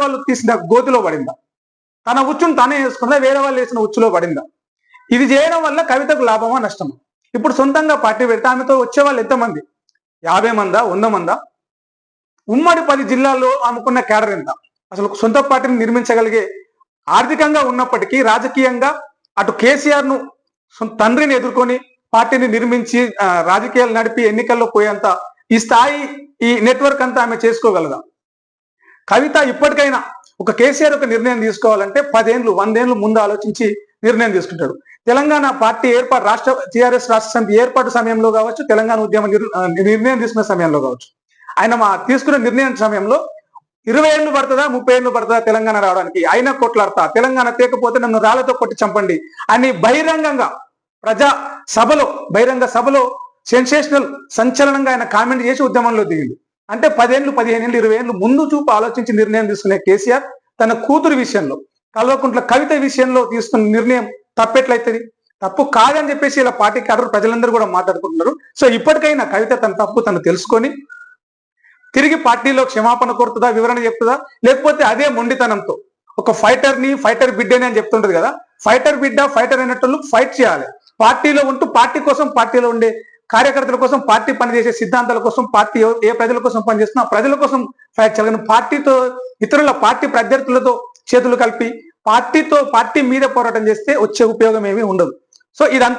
వాళ్ళు తీసిన గోతిలో పడిందా, తన ఉచ్చును తానే వేసుకుందా, వేరే వాళ్ళు వేసిన ఉచ్చులో పడిందా? ఇది చేయడం వల్ల కవితకు లాభమా నష్టమా? ఇప్పుడు సొంతంగా పార్టీ పెడితే ఆమెతో వచ్చే వాళ్ళు ఎంతమంది? 50 మందా, 100 మందా? ఉమ్మడి 10 జిల్లాల్లో ఆమెకున్న క్యాడర్ ఎంత? అసలు సొంత పార్టీని నిర్మించగలిగే ఆర్థికంగా ఉన్నప్పటికీ రాజకీయంగా అటు కేసీఆర్ ను తండ్రిని ఎదుర్కొని పార్టీని నిర్మించి రాజకీయాలు నడిపి ఎన్నికల్లో పోయేంత ఈ స్థాయి, ఈ నెట్వర్క్ అంతా ఆమె చేసుకోగలదా? కవిత ఇప్పటికైనా ఒక కేసీఆర్ ఒక నిర్ణయం తీసుకోవాలంటే 10 ఏళ్ళు 100 ఏళ్ళు ముందు ఆలోచించి నిర్ణయం తీసుకుంటాడు. తెలంగాణ పార్టీ ఏర్పాటు, టీఆర్ఎస్ రాష్ట్ర సమితి ఏర్పాటు సమయంలో కావచ్చు, తెలంగాణ ఉద్యమ నిర్ణయం తీసుకునే సమయంలో కావచ్చు, ఆయన తీసుకునే నిర్ణయం సమయంలో 20 ఏళ్ళు పడుతుందా 30 ఏళ్ళు పడుతుందా తెలంగాణ రావడానికి, అయినా కొట్లాడతా, తెలంగాణ తేకపోతే నన్ను రాళ్లతో కొట్టి చంపండి అని బహిరంగంగా ప్రజా సభలో, బహిరంగ సభలో సెన్సేషనల్ సంచలనంగా ఆయన కామెంట్ చేసి ఉద్యమంలో దిగింది. అంటే 10 ఏళ్ళు 15 ఏళ్ళు 20 ఏళ్ళు ముందు చూపు ఆలోచించి నిర్ణయం తీసుకునే కేసీఆర్ తన కూతురు విషయంలో, కల్వకుంట్ల కవిత విషయంలో తీసుకున్న నిర్ణయం తప్పెట్లయితుంది? తప్పు కాదని చెప్పేసి ఇలా పార్టీ క్యాడర్ ప్రజలందరూ కూడా మాట్లాడుకుంటున్నారు. సో ఇప్పటికైనా కవిత తన తప్పు తను తెలుసుకొని తిరిగి పార్టీలో క్షమాపణ కోరుతుందా, వివరణ చెప్తుందా, లేకపోతే అదే మొండితనంతో ఒక ఫైటర్ బిడ్డని అని చెప్తుంటది కదా, ఫైటర్ బిడ్డ ఫైటర్ అయినట్టు ఫైట్ చేయాలి. పార్టీలో ఉంటూ పార్టీ కోసం, పార్టీలో ఉండే కార్యకర్తల కోసం, పార్టీ పనిచేసే సిద్ధాంతాల కోసం, పార్టీ ఏ ప్రజల కోసం పనిచేస్తున్నా ప్రజల కోసం ఫైట్ చేయాలి. పార్టీతో ఇతరుల పార్టీ ప్రత్యర్థులతో చేతులు కలిపి పార్టీ మీద పోరాటం చేస్తే వచ్చే ఉపయోగం ఏమీ ఉండదు. సో ఇదంతా